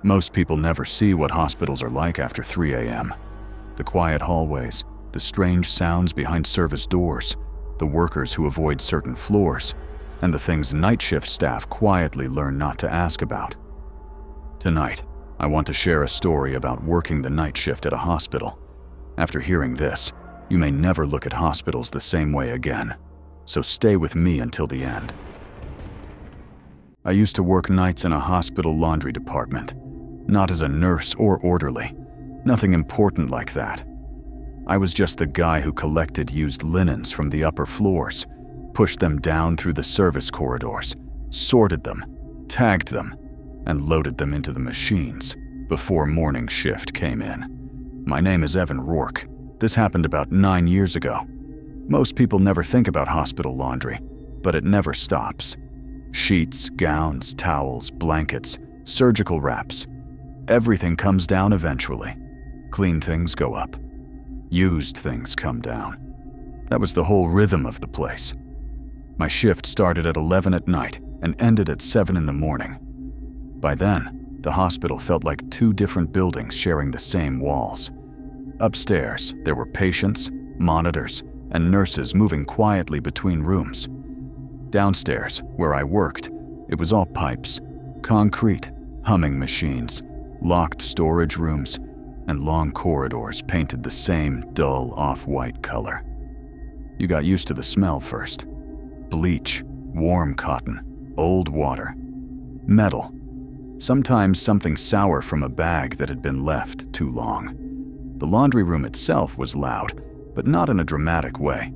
Most people never see what hospitals are like after 3 a.m. The quiet hallways, the strange sounds behind service doors, the workers who avoid certain floors, and the things night shift staff quietly learn not to ask about. Tonight, I want to share a story about working the night shift at a hospital. After hearing this, you may never look at hospitals the same way again, so stay with me until the end. I used to work nights in a hospital laundry department, not as a nurse or orderly, nothing important like that. I was just the guy who collected used linens from the upper floors, pushed them down through the service corridors, sorted them, tagged them, and loaded them into the machines before morning shift came in. My name is Evan Rourke. This happened about 9 years ago. Most people never think about hospital laundry, but it never stops. Sheets, gowns, towels, blankets, surgical wraps. Everything comes down eventually. Clean things go up. Used things come down. That was the whole rhythm of the place. My shift started at 11 at night and ended at 7 in the morning. By then, the hospital felt like two different buildings sharing the same walls. Upstairs, there were patients, monitors, and nurses moving quietly between rooms. Downstairs, where I worked, it was all pipes, concrete, humming machines, locked storage rooms, and long corridors painted the same dull off-white color. You got used to the smell first. Bleach, warm cotton, old water, metal. Sometimes something sour from a bag that had been left too long. The laundry room itself was loud, but not in a dramatic way,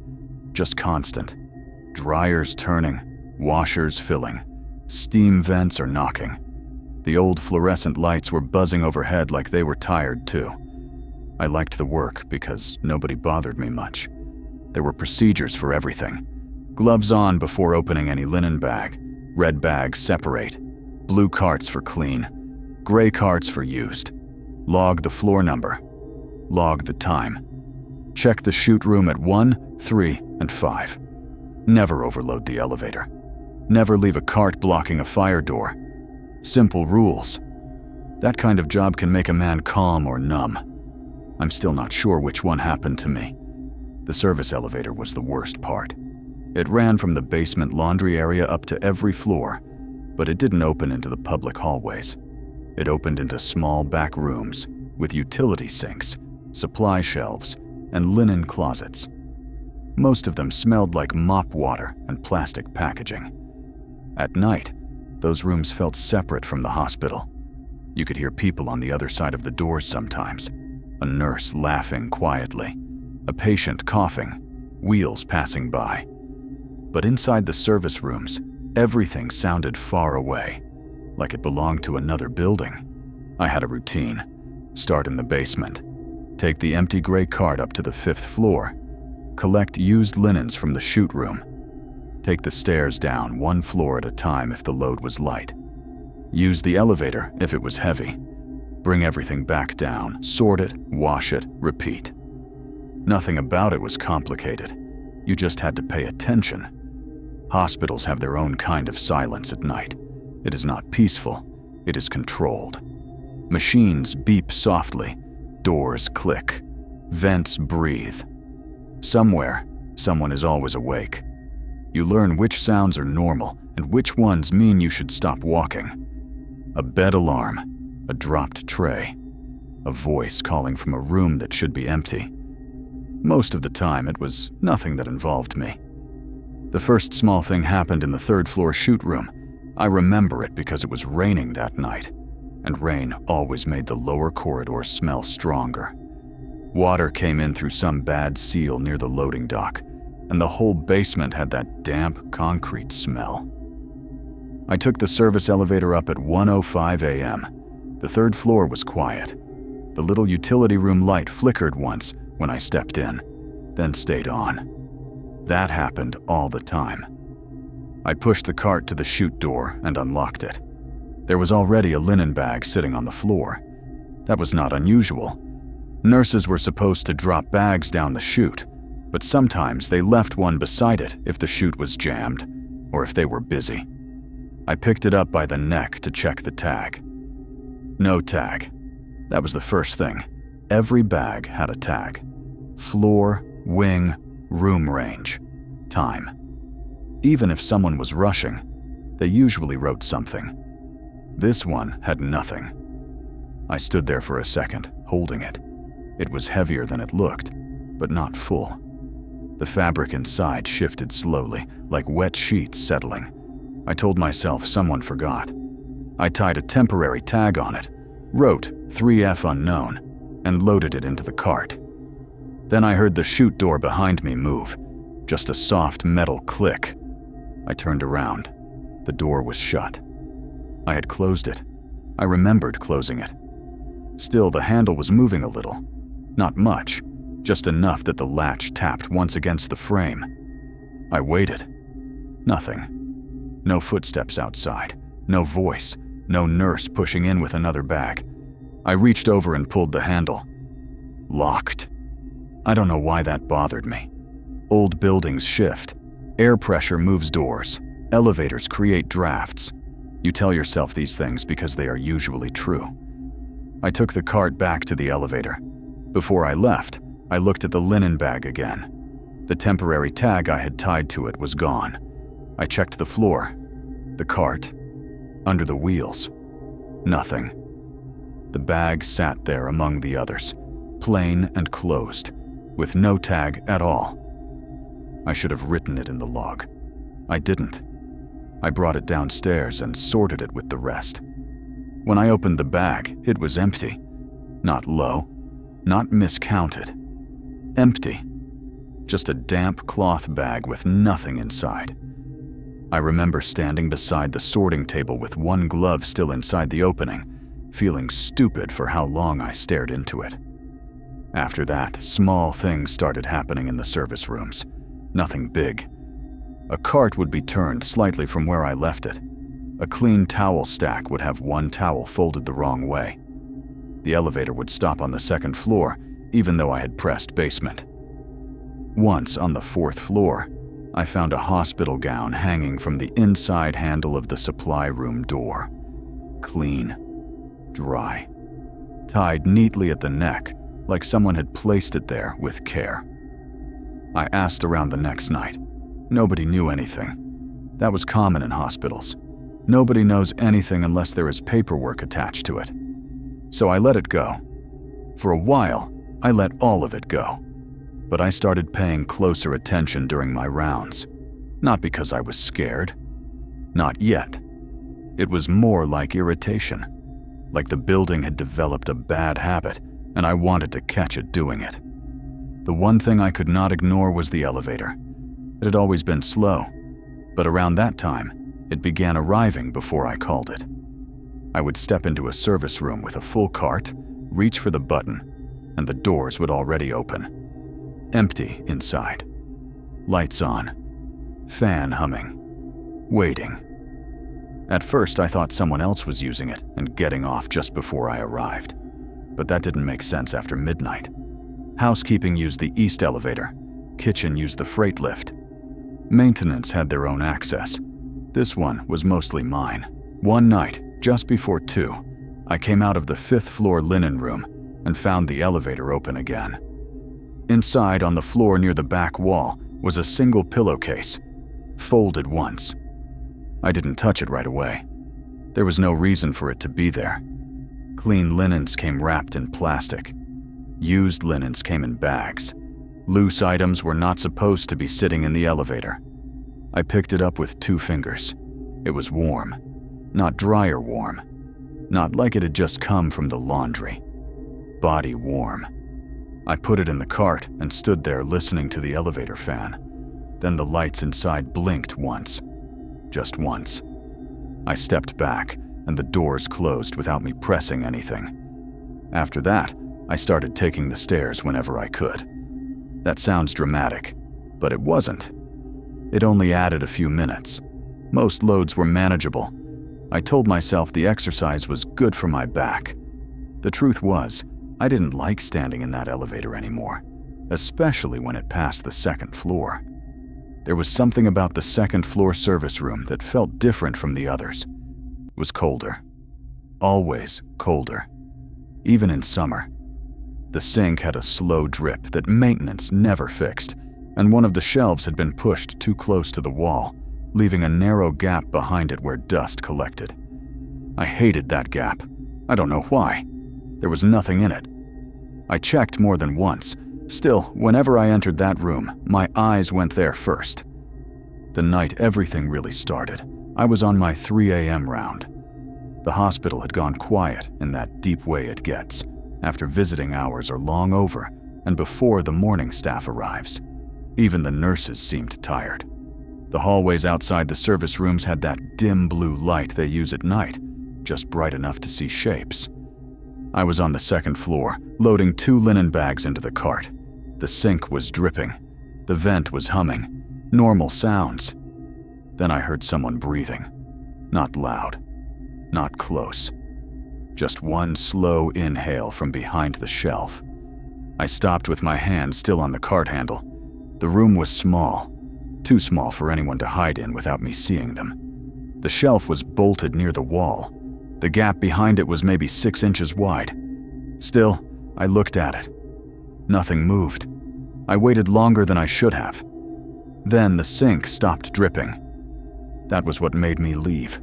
just constant. Dryers turning, washers filling, steam vents are knocking. The old fluorescent lights were buzzing overhead like they were tired too. I liked the work because nobody bothered me much. There were procedures for everything. Gloves on before opening any linen bag, red bags separate, blue carts for clean, gray carts for used. Log the floor number, log the time. Check the chute room at 1, 3, and 5. Never overload the elevator. Never leave a cart blocking a fire door. Simple rules. That kind of job can make a man calm or numb. I'm still not sure which one happened to me. The service elevator was the worst part. It ran from the basement laundry area up to every floor, but it didn't open into the public hallways. It opened into small back rooms with utility sinks, supply shelves, and linen closets. Most of them smelled like mop water and plastic packaging. At night, those rooms felt separate from the hospital. You could hear people on the other side of the doors sometimes, a nurse laughing quietly, a patient coughing, wheels passing by. But inside the service rooms, everything sounded far away, like it belonged to another building. I had a routine. Start in the basement. Take the empty gray cart up to the 5th floor. Collect used linens from the chute room. Take the stairs down 1 floor at a time if the load was light. Use the elevator if it was heavy. Bring everything back down, sort it, wash it, repeat. Nothing about it was complicated. You just had to pay attention. Hospitals have their own kind of silence at night. It is not peaceful, it is controlled. Machines beep softly, doors click, vents breathe. Somewhere, someone is always awake. You learn which sounds are normal and which ones mean you should stop walking. A bed alarm, a dropped tray, a voice calling from a room that should be empty. Most of the time, it was nothing that involved me. The first small thing happened in the 3rd floor chute room. I remember it because it was raining that night, and rain always made the lower corridors smell stronger. Water came in through some bad seal near the loading dock, and the whole basement had that damp concrete smell. I took the service elevator up at 1:05 a.m. The 3rd floor was quiet. The little utility room light flickered once when I stepped in, then stayed on. That happened all the time. I pushed the cart to the chute door and unlocked it. There was already a linen bag sitting on the floor. That was not unusual. Nurses were supposed to drop bags down the chute, but sometimes they left one beside it if the chute was jammed or if they were busy. I picked it up by the neck to check the tag. No tag. That was the first thing. Every bag had a tag. Floor, wing, room range, time. Even if someone was rushing, they usually wrote something. This one had nothing. I stood there for a second, holding it. It was heavier than it looked, but not full. The fabric inside shifted slowly, like wet sheets settling. I told myself someone forgot. I tied a temporary tag on it, wrote 3F unknown, and loaded it into the cart. Then I heard the chute door behind me move, just a soft metal click. I turned around. The door was shut. I had closed it. I remembered closing it. Still, the handle was moving a little. Not much, just enough that the latch tapped once against the frame. I waited. Nothing. No footsteps outside. No voice. No nurse pushing in with another bag. I reached over and pulled the handle. Locked. I don't know why that bothered me. Old buildings shift. Air pressure moves doors. Elevators create drafts. You tell yourself these things because they are usually true. I took the cart back to the elevator. Before I left, I looked at the linen bag again. The temporary tag I had tied to it was gone. I checked the floor, the cart, under the wheels. Nothing. The bag sat there among the others, plain and closed, with no tag at all. I should have written it in the log. I didn't. I brought it downstairs and sorted it with the rest. When I opened the bag, it was empty. Not low, not miscounted. Empty. Just a damp cloth bag with nothing inside. I remember standing beside the sorting table with one glove still inside the opening, feeling stupid for how long I stared into it. After that, small things started happening in the service rooms. Nothing big. A cart would be turned slightly from where I left it. A clean towel stack would have one towel folded the wrong way. The elevator would stop on the second floor, even though I had pressed basement. Once on the fourth floor, I found a hospital gown hanging from the inside handle of the supply room door. Clean, dry, tied neatly at the neck, like someone had placed it there with care. I asked around the next night. Nobody knew anything. That was common in hospitals. Nobody knows anything unless there is paperwork attached to it. So I let it go. For a while, I let all of it go. But I started paying closer attention during my rounds. Not because I was scared. Not yet. It was more like irritation. Like the building had developed a bad habit, and I wanted to catch it doing it. The one thing I could not ignore was the elevator. It had always been slow, but around that time, it began arriving before I called it. I would step into a service room with a full cart, reach for the button, and the doors would already open. Empty inside. Lights on. Fan humming. Waiting. At first, I thought someone else was using it and getting off just before I arrived. But that didn't make sense after midnight. Housekeeping used the east elevator. Kitchen used the freight lift. Maintenance had their own access. This one was mostly mine. One night, just before 2, I came out of the 5th floor linen room and found the elevator open again. Inside, on the floor near the back wall, was a single pillowcase, folded once. I didn't touch it right away. There was no reason for it to be there. Clean linens came wrapped in plastic. Used linens came in bags. Loose items were not supposed to be sitting in the elevator. I picked it up with 2 fingers. It was warm. Not dryer warm. Not like it had just come from the laundry. Body warm. I put it in the cart and stood there listening to the elevator fan. Then the lights inside blinked once. Just once. I stepped back, and the doors closed without me pressing anything. After that, I started taking the stairs whenever I could. That sounds dramatic, but it wasn't. It only added a few minutes. Most loads were manageable. I told myself the exercise was good for my back. The truth was, I didn't like standing in that elevator anymore, especially when it passed the 2nd floor. There was something about the 2nd floor service room that felt different from the others. It was colder. always colder, even in summer. The sink had a slow drip that maintenance never fixed, and one of the shelves had been pushed too close to the wall, leaving a narrow gap behind it where dust collected. I hated that gap. I don't know why. There was nothing in it. I checked more than once. Still, whenever I entered that room, my eyes went there first. The night everything really started, I was on my 3 a.m. round. The hospital had gone quiet in that deep way it gets, after visiting hours are long over and before the morning staff arrives. Even the nurses seemed tired. The hallways outside the service rooms had that dim blue light they use at night, just bright enough to see shapes. I was on the second floor, loading 2 linen bags into the cart. The sink was dripping. The vent was humming. Normal sounds. Then I heard someone breathing. Not loud. Not close. Just one slow inhale from behind the shelf. I stopped with my hand still on the cart handle. The room was small. Too small for anyone to hide in without me seeing them. The shelf was bolted near the wall. The gap behind it was maybe 6 inches wide. Still, I looked at it. Nothing moved. I waited longer than I should have. Then the sink stopped dripping. That was what made me leave.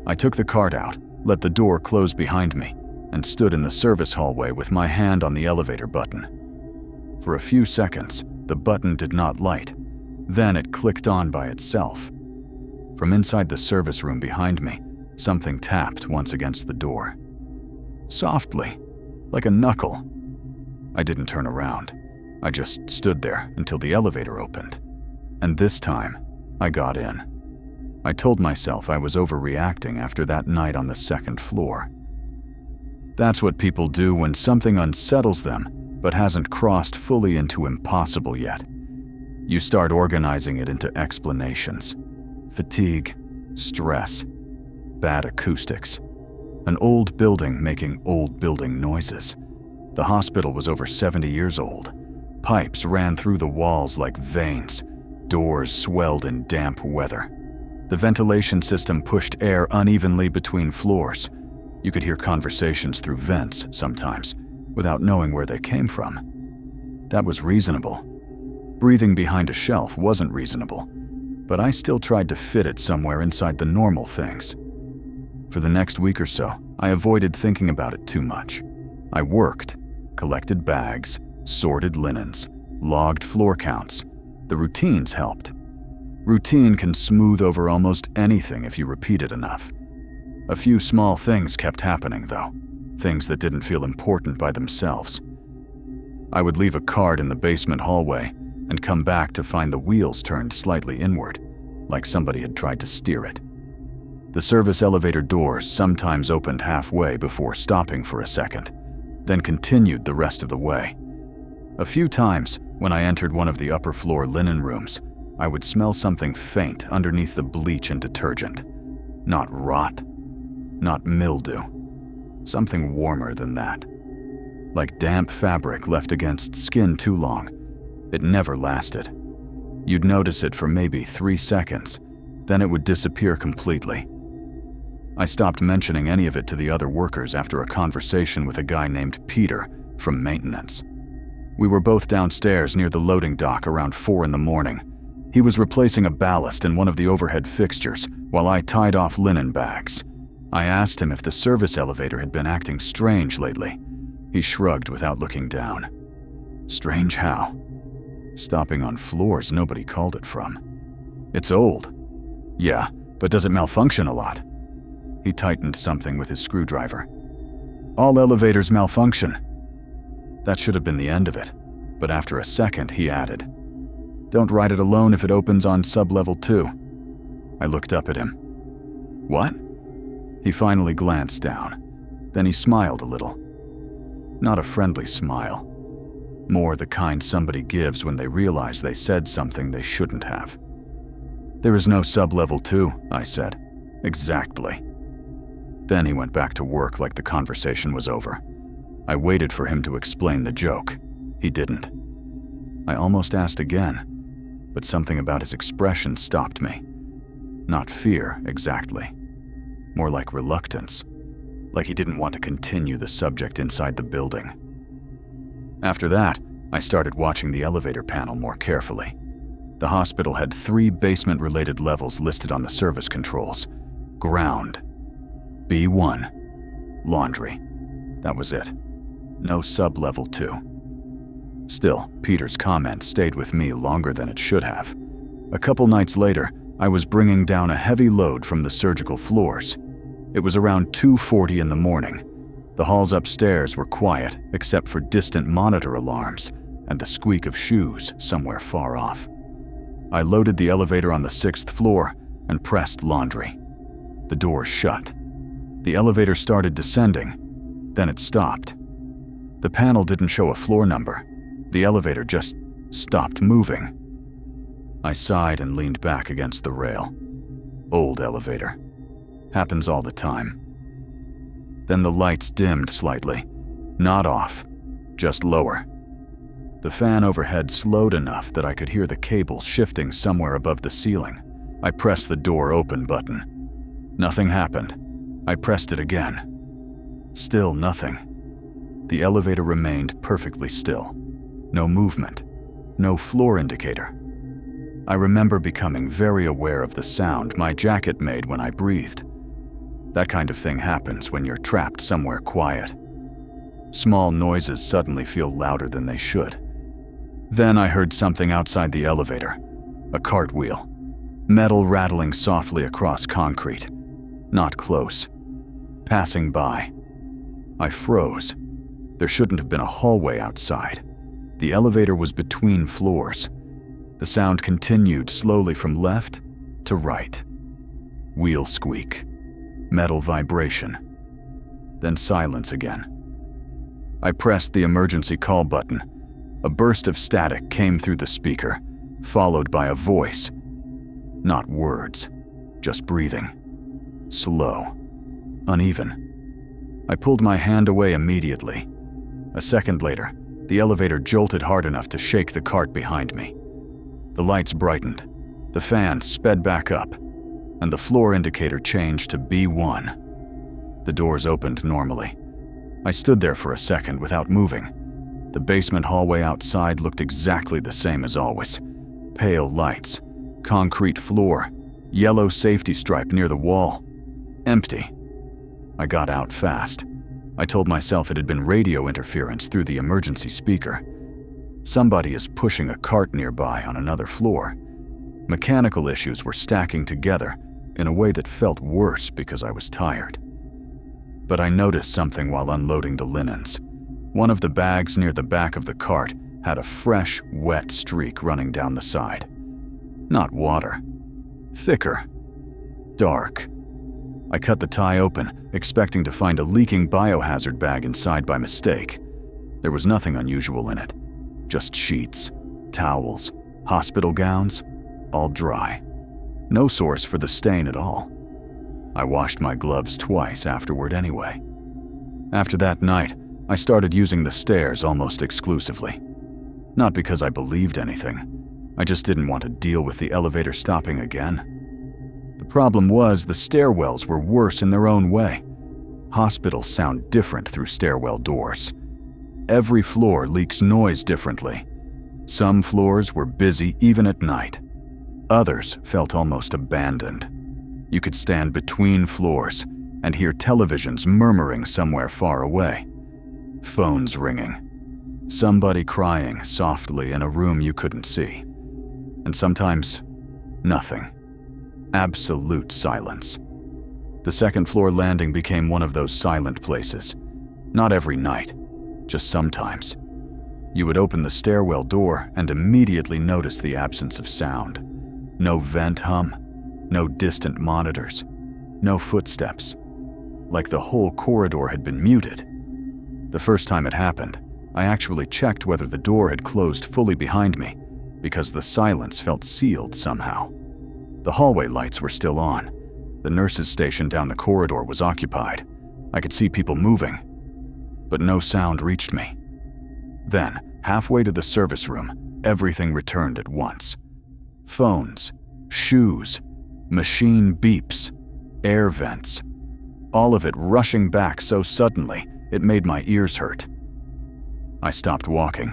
I took the cart out, let the door close behind me, and stood in the service hallway with my hand on the elevator button. For a few seconds, the button did not light. Then it clicked on by itself. From inside the service room behind me, something tapped once against the door. Softly, like a knuckle. I didn't turn around. I just stood there until the elevator opened. And this time, I got in. I told myself I was overreacting after that night on the second floor. That's what people do when something unsettles them, but hasn't crossed fully into impossible yet. You start organizing it into explanations. Fatigue, stress, bad acoustics, an old building making old building noises. The hospital was over 70 years old. Pipes ran through the walls like veins. Doors swelled in damp weather. The ventilation system pushed air unevenly between floors. You could hear conversations through vents sometimes, without knowing where they came from. That was reasonable. Breathing behind a shelf wasn't reasonable, but I still tried to fit it somewhere inside the normal things. For the next week or so, I avoided thinking about it too much. I worked, collected bags, sorted linens, logged floor counts. The routines helped. Routine can smooth over almost anything if you repeat it enough. A few small things kept happening, though, things that didn't feel important by themselves. I would leave a cart in the basement hallway and come back to find the wheels turned slightly inward, like somebody had tried to steer it. The service elevator doors sometimes opened halfway before stopping for a second, then continued the rest of the way. A few times, when I entered one of the upper floor linen rooms, I would smell something faint underneath the bleach and detergent. Not rot, not mildew. Something warmer than that. Like damp fabric left against skin too long. It never lasted. You'd notice it for maybe 3 seconds, then it would disappear completely. I stopped mentioning any of it to the other workers after a conversation with a guy named Peter from maintenance. We were both downstairs near the loading dock around 4 in the morning. He was replacing a ballast in one of the overhead fixtures while I tied off linen bags. I asked him if the service elevator had been acting strange lately. He shrugged without looking down. Strange how? Stopping on floors nobody called it from. It's old. Yeah, but does it malfunction a lot? He tightened something with his screwdriver. All elevators malfunction. That should have been the end of it, but after a second he added, "Don't ride it alone if it opens on sub-level 2. I looked up at him. What? He finally glanced down. Then he smiled a little. Not a friendly smile. More the kind somebody gives when they realize they said something they shouldn't have. There is no sub-level 2, I said. Exactly. Then he went back to work like the conversation was over. I waited for him to explain the joke. He didn't. I almost asked again, but something about his expression stopped me. Not fear, exactly. More like reluctance. like he didn't want to continue the subject inside the building. After that, I started watching the elevator panel more carefully. The hospital had 3 basement-related levels listed on the service controls. Ground, B1, laundry. That was it. No sub-level 2. Still, Peter's comment stayed with me longer than it should have. A couple nights later, I was bringing down a heavy load from the surgical floors. It was around 2:40 in the morning. The halls upstairs were quiet except for distant monitor alarms and the squeak of shoes somewhere far off. I loaded the elevator on the 6th floor and pressed laundry. The door shut. The elevator started descending, then it stopped. The panel didn't show a floor number. The elevator just stopped moving. I sighed and leaned back against the rail. Old elevator. Happens all the time. Then the lights dimmed slightly. Not off, just lower. The fan overhead slowed enough that I could hear the cable shifting somewhere above the ceiling. I pressed the door open button. Nothing happened. I pressed it again. Still nothing. The elevator remained perfectly still. No movement. No floor indicator. I remember becoming very aware of the sound my jacket made when I breathed. That kind of thing happens when you're trapped somewhere quiet. Small noises suddenly feel louder than they should. Then I heard something outside the elevator. A cartwheel. Metal rattling softly across concrete. Not close. Passing by. I froze. There shouldn't have been a hallway outside. The elevator was between floors. The sound continued slowly from left to right. Wheel squeak. Metal vibration. Then silence again. I pressed the emergency call button. A burst of static came through the speaker, followed by a voice. Not words, just breathing. Slow. Uneven. I pulled my hand away immediately. A second later, the elevator jolted hard enough to shake the cart behind me. The lights brightened, the fan sped back up, and the floor indicator changed to B1. The doors opened normally. I stood there for a second without moving. The basement hallway outside looked exactly the same as always. Pale lights, concrete floor, yellow safety stripe near the wall. Empty. I got out fast. I told myself it had been radio interference through the emergency speaker. Somebody is pushing a cart nearby on another floor. Mechanical issues were stacking together in a way that felt worse because I was tired. But I noticed something while unloading the linens. One of the bags near the back of the cart had a fresh, wet streak running down the side. Not water. Thicker. Dark. I cut the tie open, expecting to find a leaking biohazard bag inside by mistake. There was nothing unusual in it. Just sheets, towels, hospital gowns, all dry. No source for the stain at all. I washed my gloves twice afterward anyway. After that night, I started using the stairs almost exclusively. Not because I believed anything. I just didn't want to deal with the elevator stopping again. The problem was the stairwells were worse in their own way. Hospitals sound different through stairwell doors. Every floor leaks noise differently. Some floors were busy even at night. Others felt almost abandoned. You could stand between floors and hear televisions murmuring somewhere far away. Phones ringing. Somebody crying softly in a room you couldn't see. And sometimes, nothing. Absolute silence. The second floor landing became one of those silent places. Not every night, just sometimes. You would open the stairwell door and immediately notice the absence of sound. No vent hum, no distant monitors, no footsteps. Like the whole corridor had been muted. The first time it happened, I actually checked whether the door had closed fully behind me, because the silence felt sealed somehow. The hallway lights were still on. The nurses' station down the corridor was occupied. I could see people moving, but no sound reached me. Then, halfway to the service room, everything returned at once. Phones, shoes, machine beeps, air vents. all of it rushing back so suddenly it made my ears hurt. I stopped walking.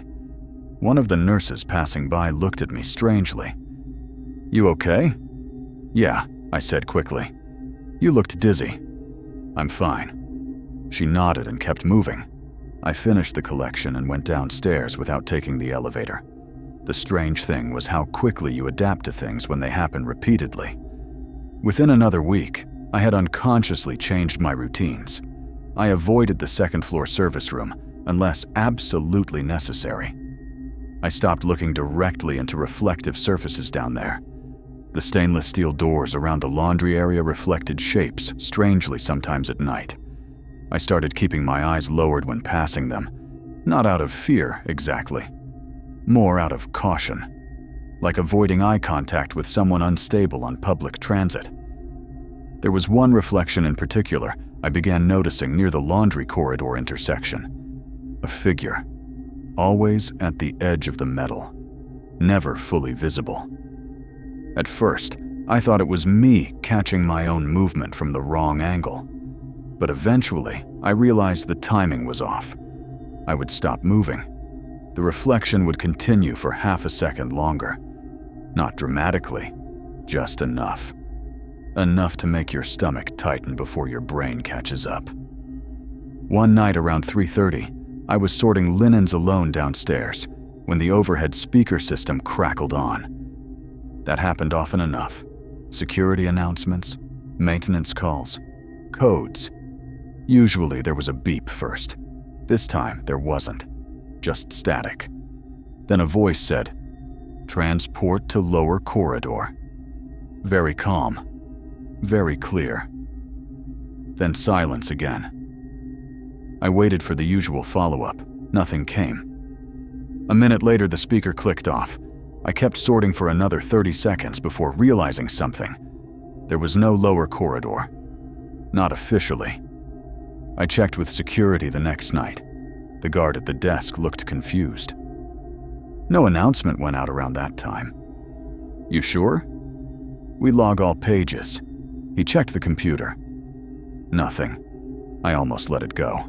One of the nurses passing by looked at me strangely. "You okay?" "Yeah," I said quickly. "You looked dizzy." "I'm fine." She nodded and kept moving. I finished the collection and went downstairs without taking the elevator. The strange thing was how quickly you adapt to things when they happen repeatedly. Within another week, I had unconsciously changed my routines. I avoided the second-floor service room unless absolutely necessary. I stopped looking directly into reflective surfaces down there. The stainless steel doors around the laundry area reflected shapes strangely sometimes at night. I started keeping my eyes lowered when passing them, not out of fear exactly, more out of caution, like avoiding eye contact with someone unstable on public transit. There was one reflection in particular I began noticing near the laundry corridor intersection. A figure, always at the edge of the metal, never fully visible. At first, I thought it was me catching my own movement from the wrong angle. But eventually, I realized the timing was off. I would stop moving. The reflection would continue for half a second longer. Not dramatically, just enough. Enough to make your stomach tighten before your brain catches up. One night around 3:30, I was sorting linens alone downstairs when the overhead speaker system crackled on. That happened often enough. Security announcements, maintenance calls, codes. Usually there was a beep first. This time there wasn't, just static. Then a voice said, "Transport to lower corridor." Very calm, very clear. Then silence again. I waited for the usual follow-up. Nothing came. A minute later, the speaker clicked off. I kept sorting for another 30 seconds before realizing something. There was no lower corridor. Not officially. I checked with security the next night. The guard at the desk looked confused. No announcement went out around that time. "You sure?" "We log all pages." He checked the computer. Nothing. I almost let it go.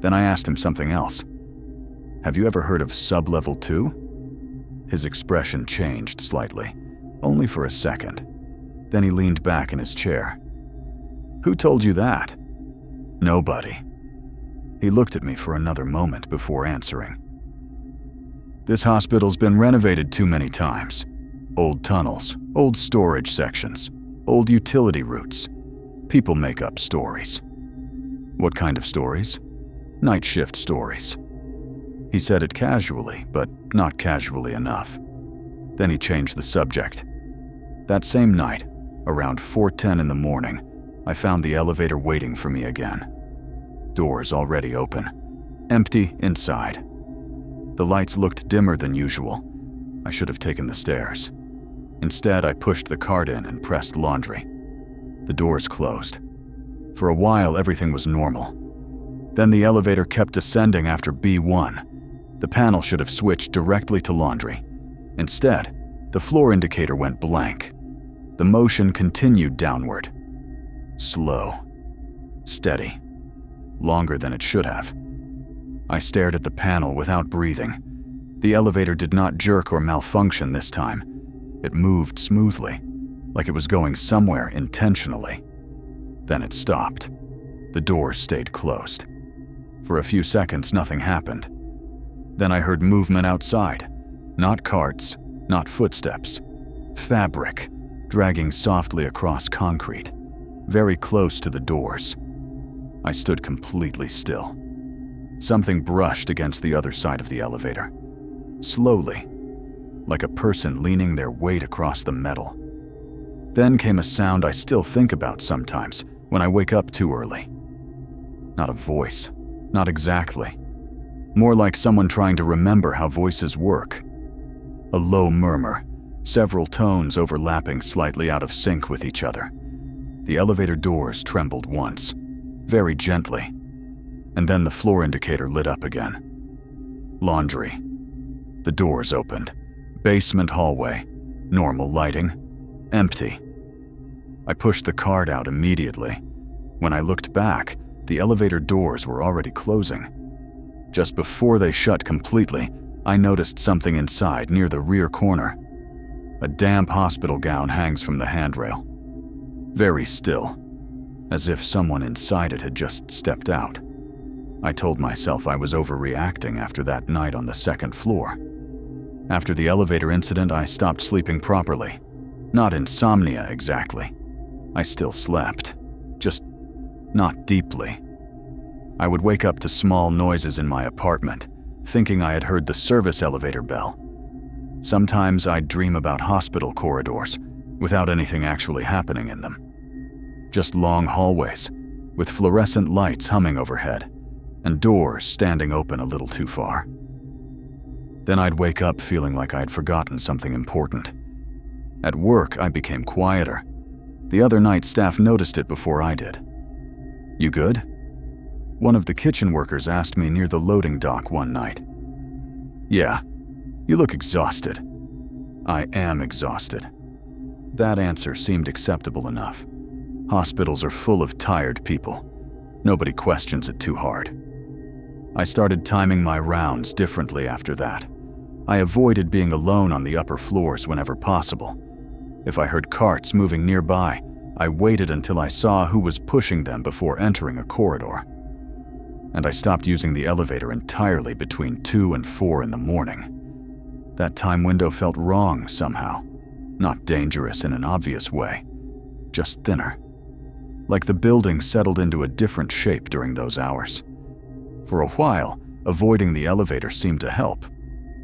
Then I asked him something else. "Have you ever heard of Sub-Level 2? His expression changed slightly, only for a second. Then he leaned back in his chair. "Who told you that?" "Nobody." He looked at me for another moment before answering. "This hospital's been renovated too many times. Old tunnels, old storage sections, old utility routes. People make up stories." "What kind of stories?" "Night shift stories." He said it casually, but not casually enough. Then he changed the subject. That same night, around 4:10 in the morning, I found the elevator waiting for me again. Doors already open. Empty inside. The lights looked dimmer than usual. I should have taken the stairs. Instead, I pushed the cart in and pressed laundry. The doors closed. For a while, everything was normal. Then the elevator kept descending after B1. The panel should have switched directly to laundry. Instead, the floor indicator went blank. The motion continued downward. Slow. Steady. Longer than it should have. I stared at the panel without breathing. The elevator did not jerk or malfunction this time. It moved smoothly, like it was going somewhere intentionally. Then it stopped. The doors stayed closed. For a few seconds, nothing happened. Then I heard movement outside. Not carts, not footsteps. Fabric, dragging softly across concrete, very close to the doors. I stood completely still. Something brushed against the other side of the elevator. Slowly, like a person leaning their weight across the metal. Then came a sound I still think about sometimes when I wake up too early. Not a voice, not exactly. More like someone trying to remember how voices work. A low murmur, several tones overlapping slightly out of sync with each other. The elevator doors trembled once, very gently, and then the floor indicator lit up again. Laundry. The doors opened. Basement hallway. Normal lighting. Empty. I pushed the cart out immediately. When I looked back, the elevator doors were already closing. Just before they shut completely, I noticed something inside near the rear corner. A damp hospital gown hangs from the handrail. Very still, as if someone inside it had just stepped out. I told myself I was overreacting after that night on the second floor. After the elevator incident, I stopped sleeping properly. Not insomnia exactly. I still slept, just not deeply. I would wake up to small noises in my apartment, thinking I had heard the service elevator bell. Sometimes I'd dream about hospital corridors, without anything actually happening in them. Just long hallways, with fluorescent lights humming overhead, and doors standing open a little too far. Then I'd wake up feeling like I'd forgotten something important. At work, I became quieter. The other night, staff noticed it before I did. "You good?" One of the kitchen workers asked me near the loading dock one night. "Yeah, you look exhausted." I am exhausted. That answer seemed acceptable enough. Hospitals are full of tired people. Nobody questions it too hard. I started timing my rounds differently after that. I avoided being alone on the upper floors whenever possible. If I heard carts moving nearby, I waited until I saw who was pushing them before entering a corridor. And I stopped using the elevator entirely between 2 and 4 in the morning. That time window felt wrong somehow. Not dangerous in an obvious way, just thinner. Like the building settled into a different shape during those hours. For a while, avoiding the elevator seemed to help.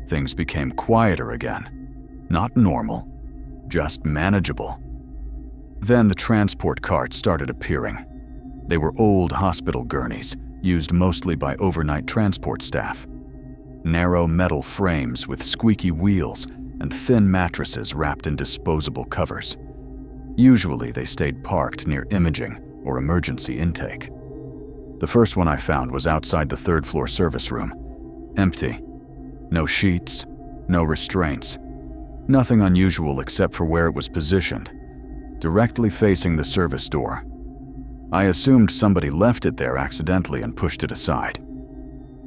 Things became quieter again. Not normal, just manageable. Then the transport carts started appearing. They were old hospital gurneys, used mostly by overnight transport staff. Narrow metal frames with squeaky wheels and thin mattresses wrapped in disposable covers. Usually they stayed parked near imaging or emergency intake. The first one I found was outside the third-floor service room. Empty. No sheets, no restraints. Nothing unusual except for where it was positioned, directly facing the service door. I assumed somebody left it there accidentally and pushed it aside.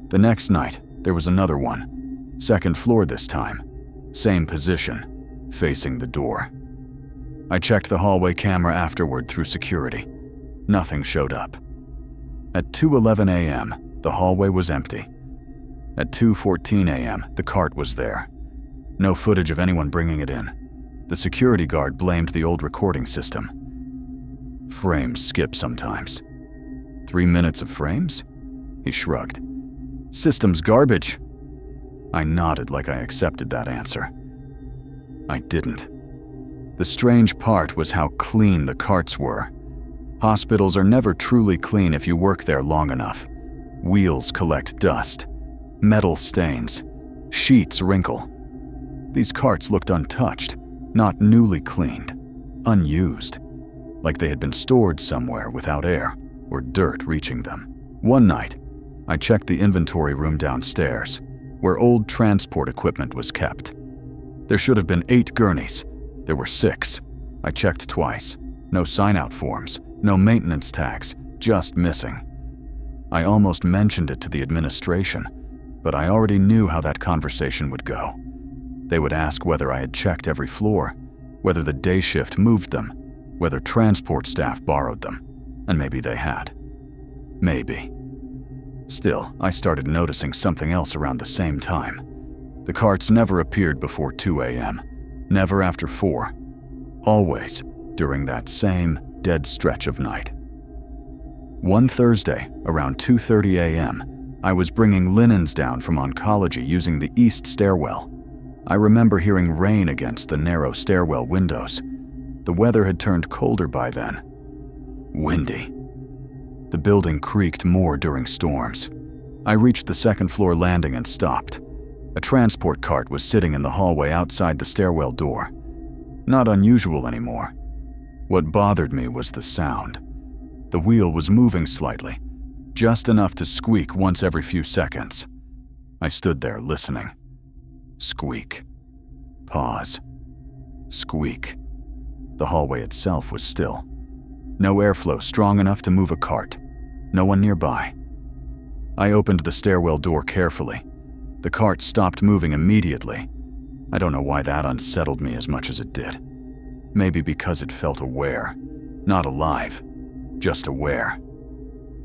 The next night, there was another one. Second floor this time. Same position, facing the door. I checked the hallway camera afterward through security. Nothing showed up. At 2:11 a.m., the hallway was empty. At 2:14 a.m., the cart was there. No footage of anyone bringing it in. The security guard blamed the old recording system. Frames skip sometimes. 3 minutes of frames? He shrugged. System's garbage. I nodded like I accepted that answer. I didn't. The strange part was how clean the carts were. Hospitals are never truly clean if you work there long enough. Wheels collect dust. Metal stains. Sheets wrinkle. These carts looked untouched, not newly cleaned. Unused. Like they had been stored somewhere without air or dirt reaching them. One night, I checked the inventory room downstairs, where old transport equipment was kept. There should have been 8 gurneys. There were 6. I checked twice. No sign-out forms, no maintenance tags, just missing. I almost mentioned it to the administration, but I already knew how that conversation would go. They would ask whether I had checked every floor, whether the day shift moved them, whether transport staff borrowed them, and maybe they had. Maybe. Still, I started noticing something else around the same time. The carts never appeared before 2 a.m., never after 4, always during that same dead stretch of night. One Thursday, around 2:30 a.m., I was bringing linens down from oncology using the east stairwell. I remember hearing rain against the narrow stairwell windows. The weather had turned colder by then. Windy. The building creaked more during storms. I reached the second-floor landing and stopped. A transport cart was sitting in the hallway outside the stairwell door. Not unusual anymore. What bothered me was the sound. The wheel was moving slightly, just enough to squeak once every few seconds. I stood there listening. Squeak. Pause. Squeak. The hallway itself was still. No airflow strong enough to move a cart. No one nearby. I opened the stairwell door carefully. The cart stopped moving immediately. I don't know why that unsettled me as much as it did. Maybe because it felt aware. Not alive. Just aware.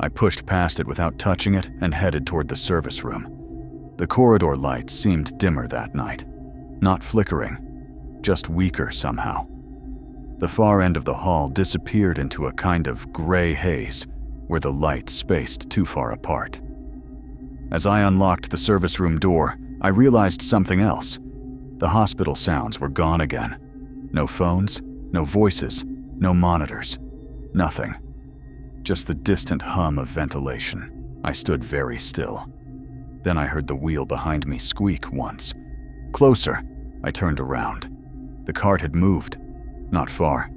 I pushed past it without touching it and headed toward the service room. The corridor lights seemed dimmer that night. Not flickering, just weaker somehow. The far end of the hall disappeared into a kind of gray haze where the lights spaced too far apart. As I unlocked the service room door, I realized something else. The hospital sounds were gone again. No phones, no voices, no monitors. Nothing. Just the distant hum of ventilation. I stood very still. Then I heard the wheel behind me squeak once. Closer. I turned around. The cart had moved. Not far.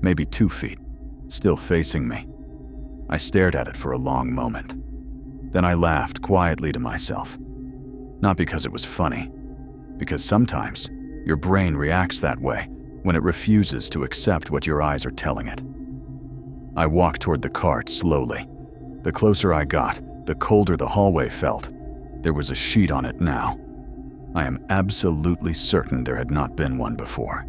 Maybe 2 feet. Still facing me. I stared at it for a long moment. Then I laughed quietly to myself. Not because it was funny. Because sometimes your brain reacts that way when it refuses to accept what your eyes are telling it. I walked toward the cart slowly. The closer I got, the colder the hallway felt. There was a sheet on it now. I am absolutely certain there had not been one before.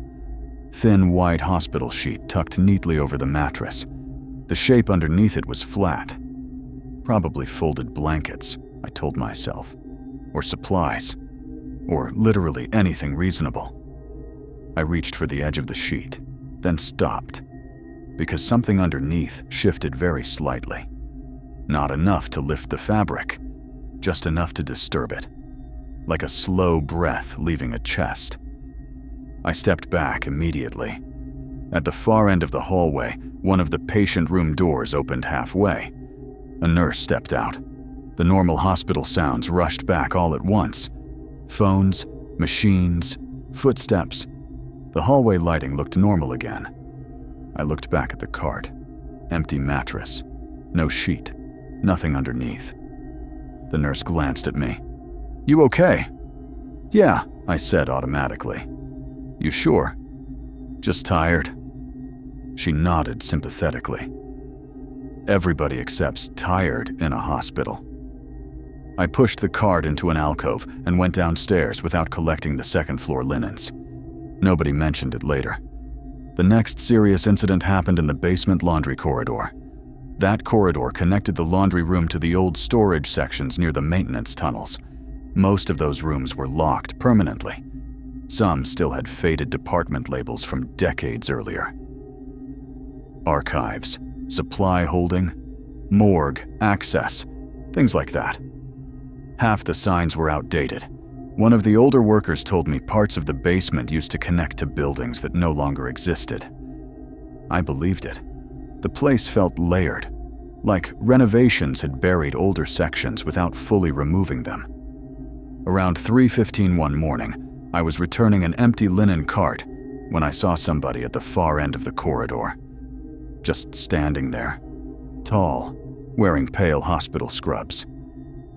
Thin white hospital sheet tucked neatly over the mattress. The shape underneath it was flat. Probably folded blankets, I told myself. Or supplies. Or literally anything reasonable. I reached for the edge of the sheet, then stopped. Because something underneath shifted very slightly. Not enough to lift the fabric, just enough to disturb it. Like a slow breath leaving a chest. I stepped back immediately. At the far end of the hallway, one of the patient room doors opened halfway. A nurse stepped out. The normal hospital sounds rushed back all at once. Phones, machines, footsteps. The hallway lighting looked normal again. I looked back at the cart. Empty mattress. No sheet. Nothing underneath. The nurse glanced at me. "You okay?" "Yeah," I said automatically. "You sure?" "Just tired." She nodded sympathetically. Everybody accepts tired in a hospital. I pushed the cart into an alcove and went downstairs without collecting the second-floor linens. Nobody mentioned it later. The next serious incident happened in the basement laundry corridor. That corridor connected the laundry room to the old storage sections near the maintenance tunnels. Most of those rooms were locked permanently. Some still had faded department labels from decades earlier. Archives, supply holding, morgue, access, things like that. Half the signs were outdated. One of the older workers told me parts of the basement used to connect to buildings that no longer existed. I believed it. The place felt layered, like renovations had buried older sections without fully removing them. Around 3:15 one morning, I was returning an empty linen cart when I saw somebody at the far end of the corridor. Just standing there, tall, wearing pale hospital scrubs.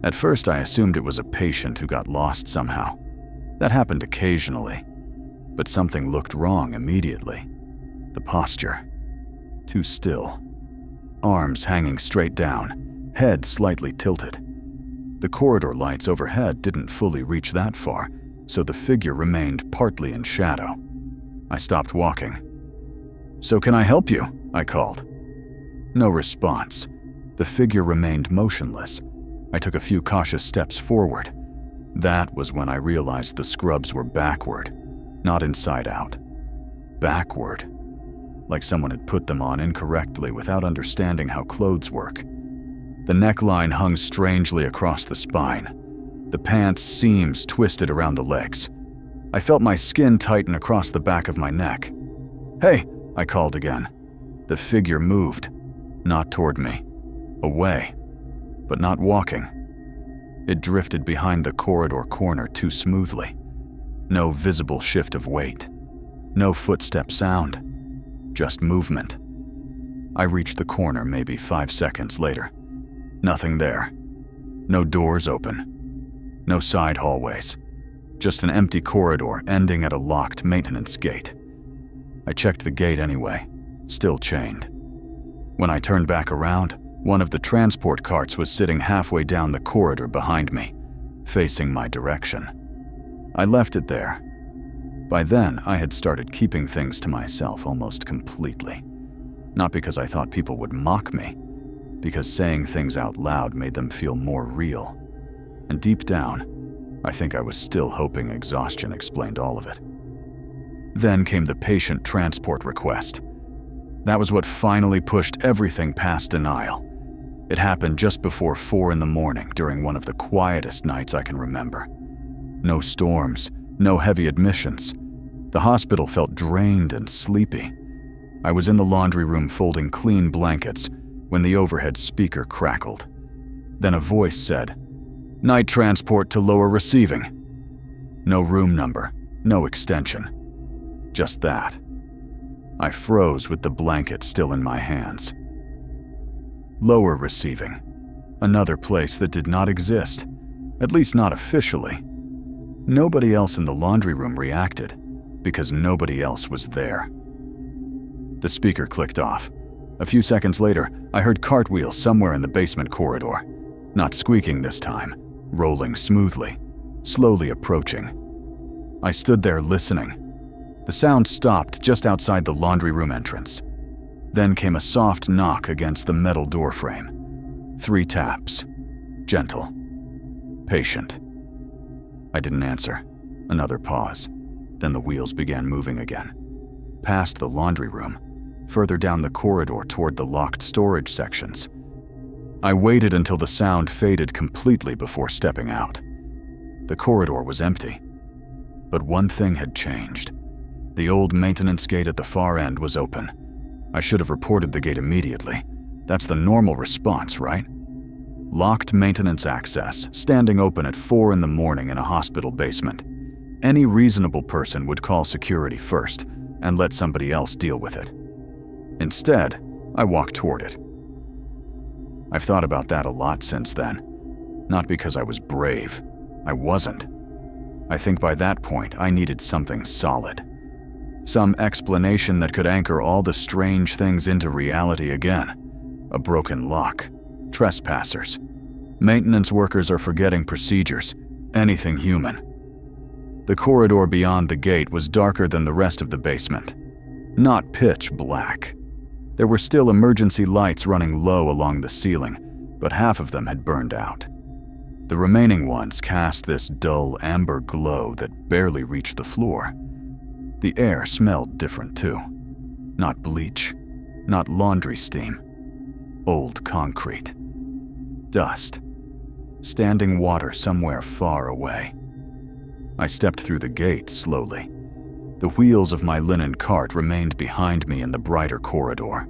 At first I assumed it was a patient who got lost somehow. That happened occasionally. But something looked wrong immediately. The posture. Too still. Arms hanging straight down, head slightly tilted. The corridor lights overhead didn't fully reach that far, so the figure remained partly in shadow. I stopped walking. "So can I help you?" I called. No response. The figure remained motionless. I took a few cautious steps forward. That was when I realized the scrubs were backward, not inside out. Backward. Like someone had put them on incorrectly without understanding how clothes work. The neckline hung strangely across the spine. The pants' seams twisted around the legs. I felt my skin tighten across the back of my neck. "Hey," I called again. The figure moved. Not toward me. Away. But not walking. It drifted behind the corridor corner too smoothly. No visible shift of weight. No footstep sound. Just movement. I reached the corner maybe 5 seconds later. Nothing there. No doors open. No side hallways. Just an empty corridor ending at a locked maintenance gate. I checked the gate anyway, still chained. When I turned back around, one of the transport carts was sitting halfway down the corridor behind me, facing my direction. I left it there. By then, I had started keeping things to myself almost completely. Not because I thought people would mock me, because saying things out loud made them feel more real. And deep down, I think I was still hoping exhaustion explained all of it. Then came the patient transport request. That was what finally pushed everything past denial. It happened just before 4 in the morning during one of the quietest nights I can remember. No storms, no heavy admissions. The hospital felt drained and sleepy. I was in the laundry room folding clean blankets when the overhead speaker crackled. Then a voice said, "Night transport to lower receiving." No room number, no extension. Just that. I froze with the blanket still in my hands. Lower receiving. Another place that did not exist, at least not officially. Nobody else in the laundry room reacted, because nobody else was there. The speaker clicked off. A few seconds later, I heard cartwheels somewhere in the basement corridor. Not squeaking this time, rolling smoothly, slowly approaching. I stood there listening. The sound stopped just outside the laundry room entrance. Then came a soft knock against the metal door frame. 3 taps. Gentle. Patient. I didn't answer. Another pause. Then the wheels began moving again. Past the laundry room, further down the corridor toward the locked storage sections. I waited until the sound faded completely before stepping out. The corridor was empty. But one thing had changed. The old maintenance gate at the far end was open. I should have reported the gate immediately. That's the normal response, right? Locked maintenance access, standing open at 4 in the morning in a hospital basement. Any reasonable person would call security first and let somebody else deal with it. Instead, I walked toward it. I've thought about that a lot since then. Not because I was brave. I wasn't. I think by that point, I needed something solid. Some explanation that could anchor all the strange things into reality again. A broken lock. Trespassers. Maintenance workers are forgetting procedures. Anything human. The corridor beyond the gate was darker than the rest of the basement. Not pitch black. There were still emergency lights running low along the ceiling, but half of them had burned out. The remaining ones cast this dull amber glow that barely reached the floor. The air smelled different too. Not bleach, not laundry steam. Old concrete. Dust. Standing water somewhere far away. I stepped through the gate slowly. The wheels of my linen cart remained behind me in the brighter corridor.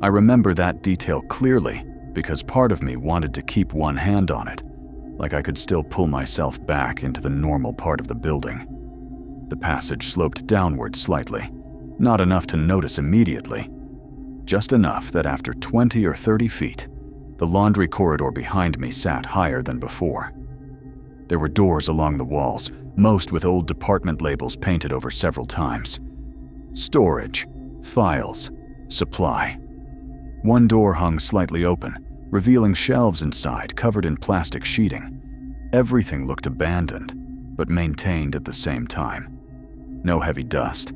I remember that detail clearly because part of me wanted to keep one hand on it, like I could still pull myself back into the normal part of the building. The passage sloped downward slightly, not enough to notice immediately, just enough that after 20 or 30 feet, the laundry corridor behind me sat higher than before. There were doors along the walls, most with old department labels painted over several times. Storage, files, supply. One door hung slightly open, revealing shelves inside covered in plastic sheeting. Everything looked abandoned, but maintained at the same time. No heavy dust,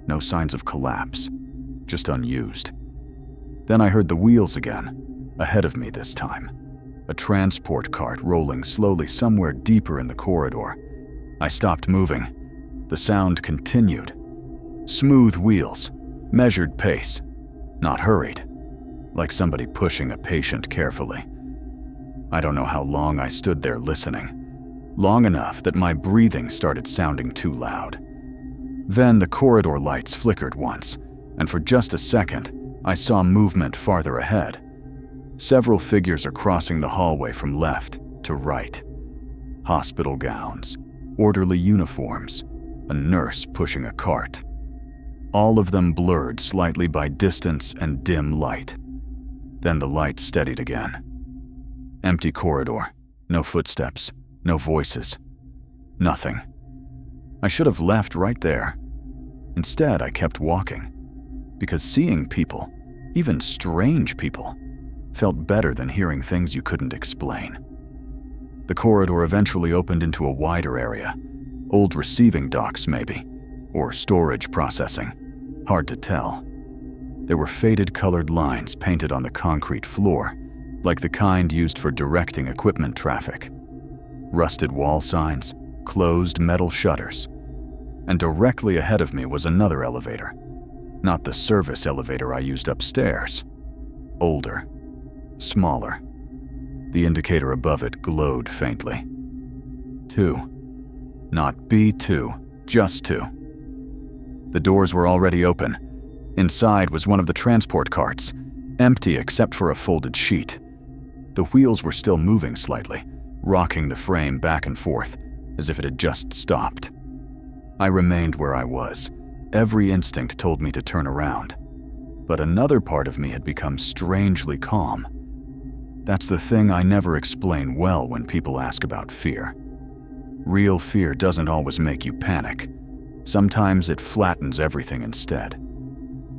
no signs of collapse, just unused. Then I heard the wheels again, ahead of me this time. A transport cart rolling slowly somewhere deeper in the corridor. I stopped moving. The sound continued. Smooth wheels, measured pace, not hurried, like somebody pushing a patient carefully. I don't know how long I stood there listening. Long enough that my breathing started sounding too loud. Then the corridor lights flickered once, and for just a second, I saw movement farther ahead. Several figures are crossing the hallway from left to right. Hospital gowns, orderly uniforms, a nurse pushing a cart. All of them blurred slightly by distance and dim light. Then the light steadied again. Empty corridor, no footsteps, no voices, nothing. I should have left right there. Instead, I kept walking, because seeing people, even strange people, felt better than hearing things you couldn't explain. The corridor eventually opened into a wider area. Old receiving docks, maybe, or storage processing. Hard to tell. There were faded colored lines painted on the concrete floor, like the kind used for directing equipment traffic. Rusted wall signs, closed metal shutters. And directly ahead of me was another elevator. Not the service elevator I used upstairs. Older. Smaller. The indicator above it glowed faintly. 2. Not B2, just 2. The doors were already open. Inside was one of the transport carts, empty except for a folded sheet. The wheels were still moving slightly, rocking the frame back and forth, as if it had just stopped. I remained where I was. Every instinct told me to turn around. But another part of me had become strangely calm. That's the thing I never explain well when people ask about fear. Real fear doesn't always make you panic. Sometimes it flattens everything instead.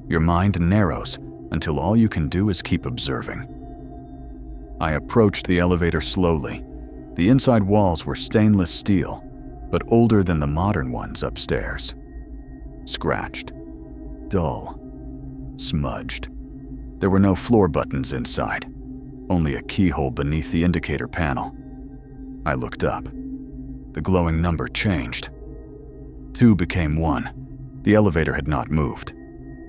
Your mind narrows until all you can do is keep observing. I approached the elevator slowly. The inside walls were stainless steel, but older than the modern ones upstairs. Scratched. Dull. Smudged. There were no floor buttons inside, only a keyhole beneath the indicator panel. I looked up. The glowing number changed. 2 became 1. The elevator had not moved.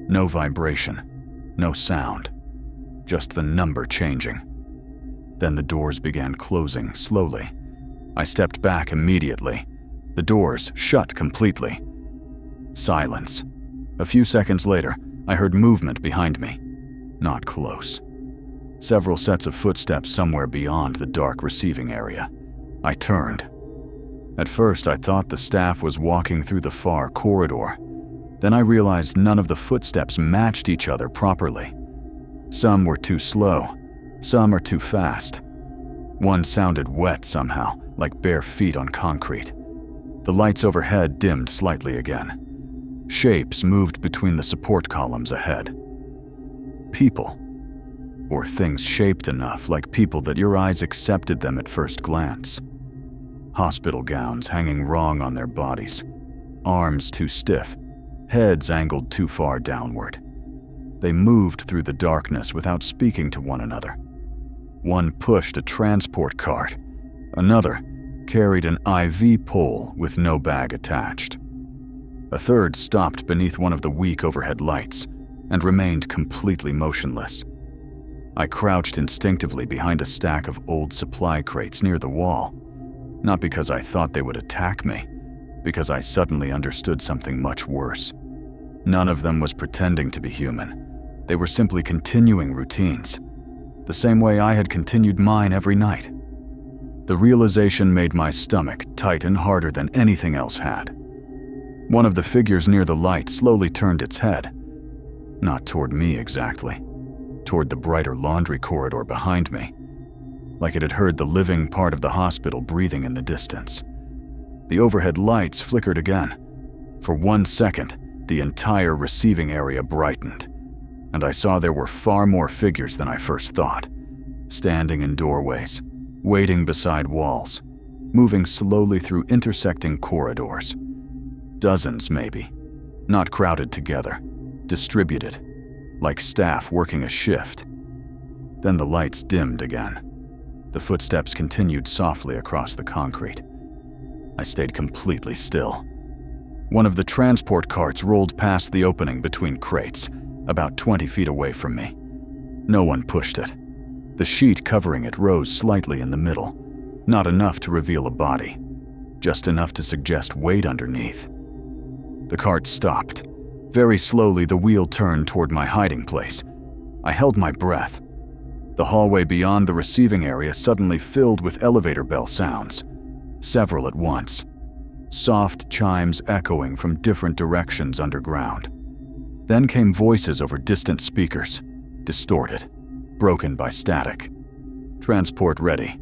No vibration, no sound, just the number changing. Then the doors began closing slowly. I stepped back immediately. The doors shut completely. Silence. A few seconds later, I heard movement behind me. Not close. Several sets of footsteps somewhere beyond the dark receiving area. I turned. At first, I thought the staff was walking through the far corridor. Then I realized none of the footsteps matched each other properly. Some were too slow, some are too fast. One sounded wet somehow, like bare feet on concrete. The lights overhead dimmed slightly again. Shapes moved between the support columns ahead. People. Or things shaped enough like people that your eyes accepted them at first glance. Hospital gowns hanging wrong on their bodies. Arms too stiff. Heads angled too far downward. They moved through the darkness without speaking to one another. One pushed a transport cart. Another carried an IV pole with no bag attached. A third stopped beneath one of the weak overhead lights and remained completely motionless. I crouched instinctively behind a stack of old supply crates near the wall, not because I thought they would attack me, because I suddenly understood something much worse. None of them was pretending to be human. They were simply continuing routines, the same way I had continued mine every night. The realization made my stomach tighten harder than anything else had. One of the figures near the light slowly turned its head. Not toward me exactly, toward the brighter laundry corridor behind me, like it had heard the living part of the hospital breathing in the distance. The overhead lights flickered again. For 1 second, the entire receiving area brightened, and I saw there were far more figures than I first thought, standing in doorways, waiting beside walls, moving slowly through intersecting corridors. Dozens, maybe, not crowded together, distributed, like staff working a shift. Then the lights dimmed again. The footsteps continued softly across the concrete. I stayed completely still. One of the transport carts rolled past the opening between crates, about 20 feet away from me. No one pushed it. The sheet covering it rose slightly in the middle, not enough to reveal a body, just enough to suggest weight underneath. The cart stopped. Very slowly, the wheel turned toward my hiding place. I held my breath. The hallway beyond the receiving area suddenly filled with elevator bell sounds, several at once. Soft chimes echoing from different directions underground. Then came voices over distant speakers, distorted, broken by static. Transport ready.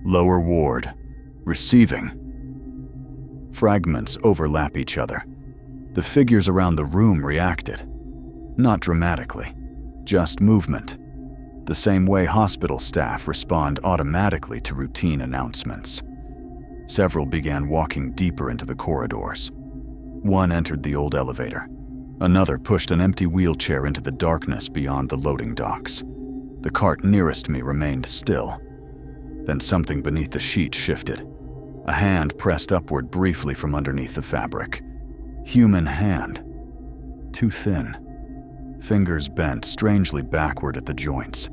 Lower ward. Receiving. Fragments overlap each other. The figures around the room reacted. Not dramatically. just movement, the same way hospital staff respond automatically to routine announcements. Several began walking deeper into the corridors. One entered the old elevator. Another pushed an empty wheelchair into the darkness beyond the loading docks. The cart nearest me remained still. Then something beneath the sheet shifted. A hand pressed upward briefly from underneath the fabric. Human hand. Too thin. Fingers bent strangely backward at the joints.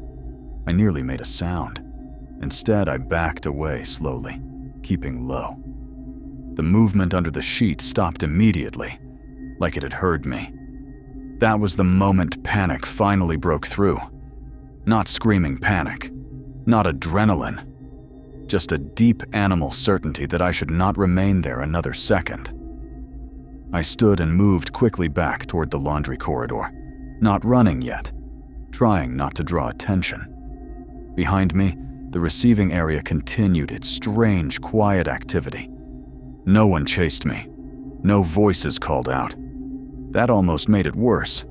I nearly made a sound. Instead, I backed away slowly, keeping low. The movement under the sheet stopped immediately, like it had heard me. That was the moment panic finally broke through. Not screaming panic, not adrenaline, just a deep animal certainty that I should not remain there another second. I stood and moved quickly back toward the laundry corridor, not running yet, trying not to draw attention. Behind me, the receiving area continued its strange, quiet activity. No one chased me. No voices called out. That almost made it worse.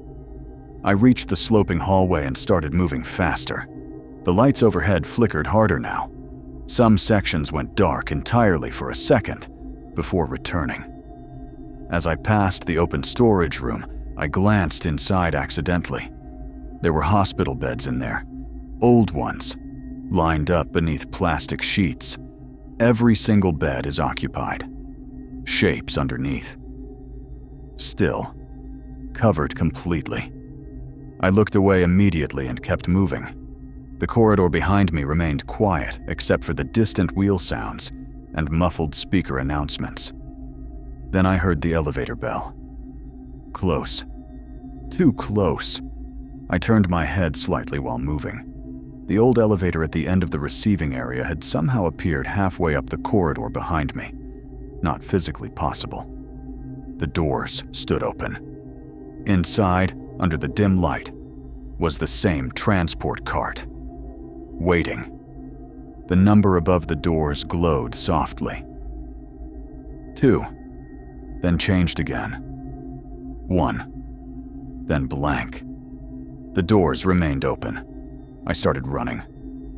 I reached the sloping hallway and started moving faster. The lights overhead flickered harder now. Some sections went dark entirely for a second before returning. As I passed the open storage room, I glanced inside accidentally. There were hospital beds in there, old ones, lined up beneath plastic sheets. Every single bed is occupied. Shapes underneath. Still, covered completely. I looked away immediately and kept moving. The corridor behind me remained quiet except for the distant wheel sounds and muffled speaker announcements. Then I heard the elevator bell. Close. Too close. I turned my head slightly while moving. The old elevator at the end of the receiving area had somehow appeared halfway up the corridor behind me. Not physically possible. The doors stood open. Inside, under the dim light, was the same transport cart. Waiting. The number above the doors glowed softly. 2. Then changed again. 1. Then blank. The doors remained open. I started running.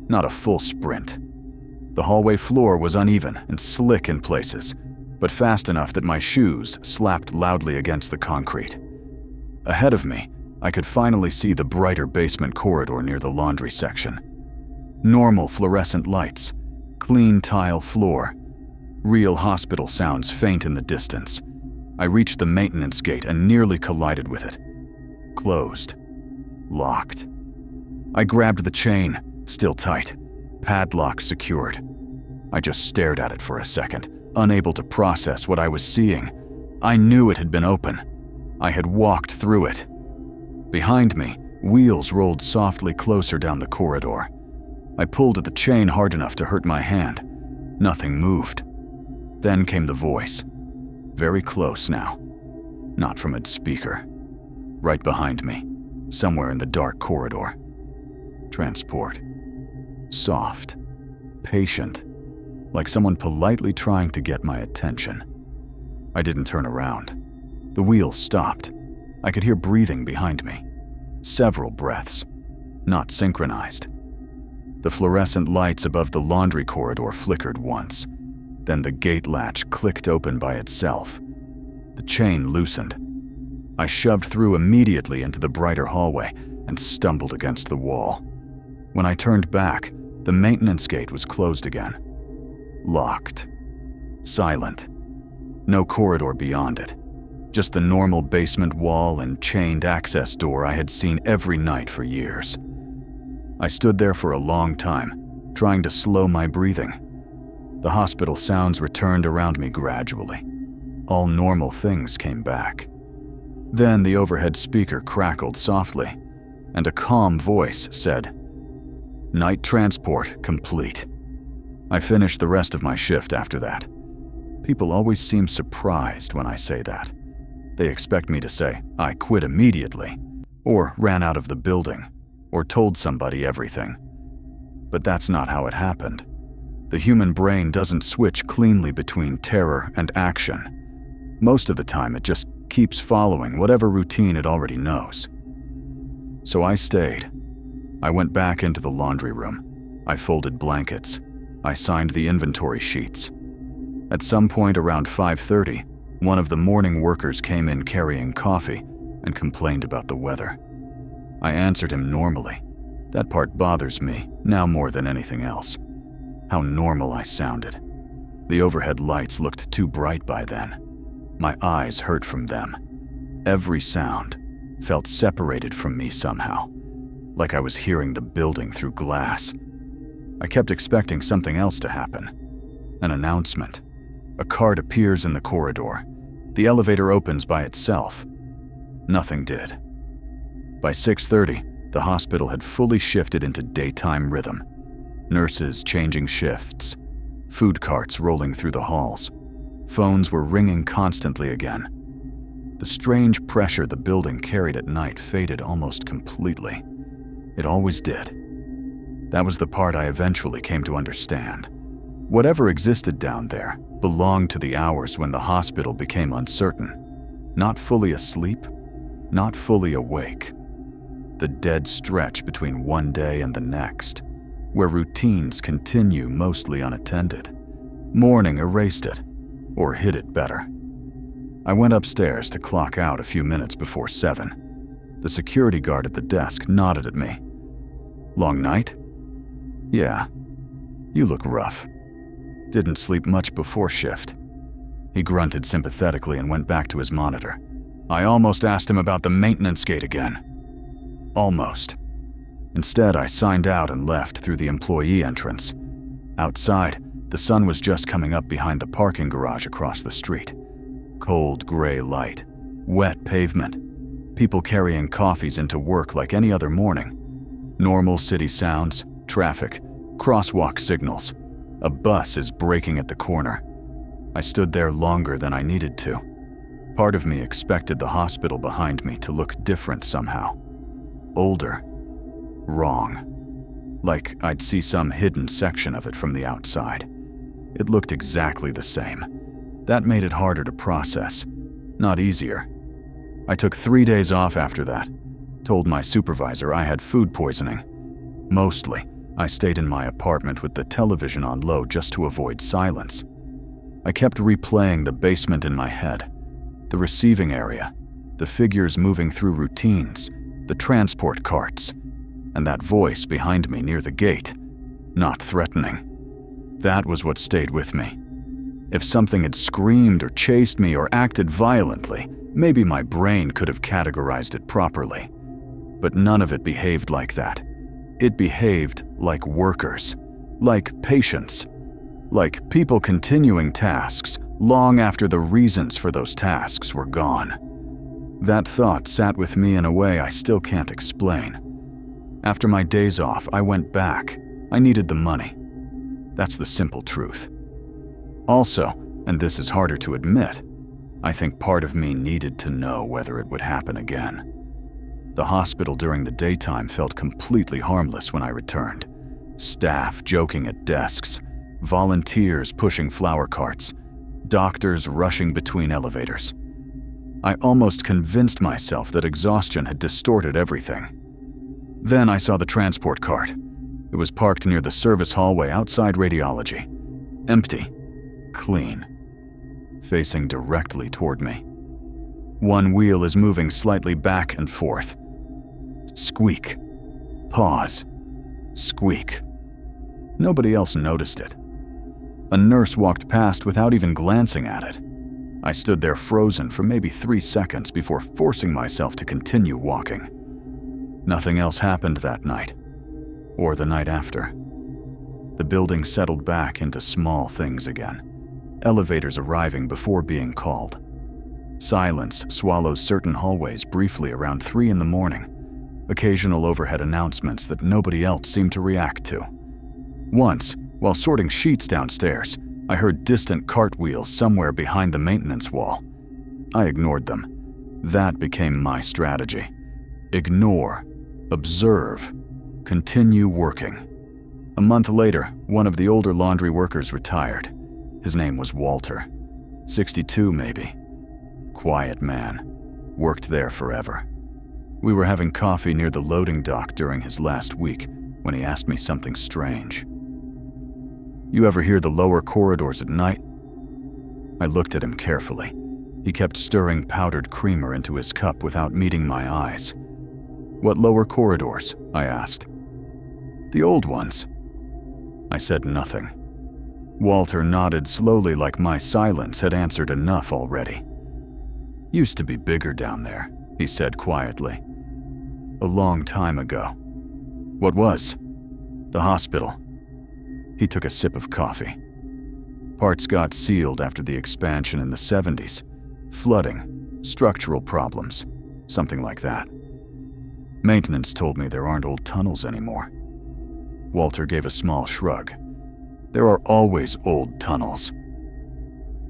Not a full sprint. The hallway floor was uneven and slick in places, but fast enough that my shoes slapped loudly against the concrete. Ahead of me, I could finally see the brighter basement corridor near the laundry section. Normal fluorescent lights, clean tile floor, real hospital sounds faint in the distance. I reached the maintenance gate and nearly collided with it. Closed. Locked. I grabbed the chain, still tight, padlock secured. I just stared at it for a second, unable to process what I was seeing. I knew it had been open. I had walked through it. Behind me, wheels rolled softly closer down the corridor. I pulled at the chain hard enough to hurt my hand. Nothing moved. Then came the voice. Very close now. Not from its speaker. Right behind me, somewhere in the dark corridor. Transport. Soft. Patient. Like someone politely trying to get my attention. I didn't turn around. The wheels stopped. I could hear breathing behind me. Several breaths. Not synchronized. The fluorescent lights above the laundry corridor flickered once. Then the gate latch clicked open by itself. The chain loosened. I shoved through immediately into the brighter hallway and stumbled against the wall. When I turned back, the maintenance gate was closed again. Locked. Silent. No corridor beyond it. Just the normal basement wall and chained access door I had seen every night for years. I stood there for a long time, trying to slow my breathing. The hospital sounds returned around me gradually. All normal things came back. Then the overhead speaker crackled softly, and a calm voice said, "Night transport complete." I finished the rest of my shift after that. People always seem surprised when I say that. They expect me to say, I quit immediately, or ran out of the building, or told somebody everything. But that's not how it happened. The human brain doesn't switch cleanly between terror and action. Most of the time, it just keeps following whatever routine it already knows. So I stayed. I went back into the laundry room. I folded blankets. I signed the inventory sheets. At some point around 5:30, one of the morning workers came in carrying coffee and complained about the weather. I answered him normally. That part bothers me now more than anything else. How normal I sounded. The overhead lights looked too bright by then. My eyes hurt from them. Every sound felt separated from me somehow, like I was hearing the building through glass. I kept expecting something else to happen. An announcement. A cart appears in the corridor. The elevator opens by itself. Nothing did. By 6:30, the hospital had fully shifted into daytime rhythm. Nurses changing shifts. Food carts rolling through the halls. Phones were ringing constantly again. The strange pressure the building carried at night faded almost completely. It always did. That was the part I eventually came to understand. Whatever existed down there belonged to the hours when the hospital became uncertain. Not fully asleep, not fully awake. The dead stretch between one day and the next, where routines continue mostly unattended. Morning erased it, or hid it better. I went upstairs to clock out a few minutes before 7. The security guard at the desk nodded at me. "Long night?" "Yeah. You look rough. Didn't sleep much before shift." He grunted sympathetically and went back to his monitor. I almost asked him about the maintenance gate again. Almost. Instead, I signed out and left through the employee entrance. Outside, the sun was just coming up behind the parking garage across the street. Cold gray light, wet pavement, people carrying coffees into work like any other morning. Normal city sounds, traffic, crosswalk signals. A bus is braking at the corner. I stood there longer than I needed to. Part of me expected the hospital behind me to look different somehow. Older. Wrong. Like I'd see some hidden section of it from the outside. It looked exactly the same. That made it harder to process, not easier. I took 3 days off after that. Told my supervisor I had food poisoning. Mostly, I stayed in my apartment with the television on low just to avoid silence. I kept replaying the basement in my head, the receiving area, the figures moving through routines, the transport carts, and that voice behind me near the gate, not threatening. That was what stayed with me. If something had screamed or chased me or acted violently, maybe my brain could have categorized it properly. But none of it behaved like that. It behaved like workers, like patients, like people continuing tasks long after the reasons for those tasks were gone. That thought sat with me in a way I still can't explain. After my days off, I went back. I needed the money. That's the simple truth. Also, and this is harder to admit, I think part of me needed to know whether it would happen again. The hospital during the daytime felt completely harmless when I returned. Staff joking at desks, volunteers pushing flower carts, doctors rushing between elevators. I almost convinced myself that exhaustion had distorted everything. Then I saw the transport cart. It was parked near the service hallway outside radiology. Empty. Clean. Facing directly toward me. One wheel is moving slightly back and forth. Squeak. Pause. Squeak. Nobody else noticed it. A nurse walked past without even glancing at it. I stood there frozen for maybe 3 seconds before forcing myself to continue walking. Nothing else happened that night, or the night after. The building settled back into small things again. Elevators arriving before being called. Silence swallows certain hallways briefly around 3 in the morning. Occasional overhead announcements that nobody else seemed to react to. Once, while sorting sheets downstairs, I heard distant cartwheels somewhere behind the maintenance wall. I ignored them. That became my strategy. Ignore, observe, continue working. A month later, one of the older laundry workers retired. His name was Walter. 62 maybe. Quiet man. Worked there forever. We were having coffee near the loading dock during his last week when he asked me something strange. "You ever hear the lower corridors at night?" I looked at him carefully. He kept stirring powdered creamer into his cup without meeting my eyes. "What lower corridors?" I asked. "The old ones." I said nothing. Walter nodded slowly, like my silence had answered enough already. "Used to be bigger down there," he said quietly. "A long time ago." "What was?" "The hospital." He took a sip of coffee. "Parts got sealed after the expansion in the 70s. Flooding, structural problems, something like that. Maintenance told me there aren't old tunnels anymore." Walter gave a small shrug. "There are always old tunnels."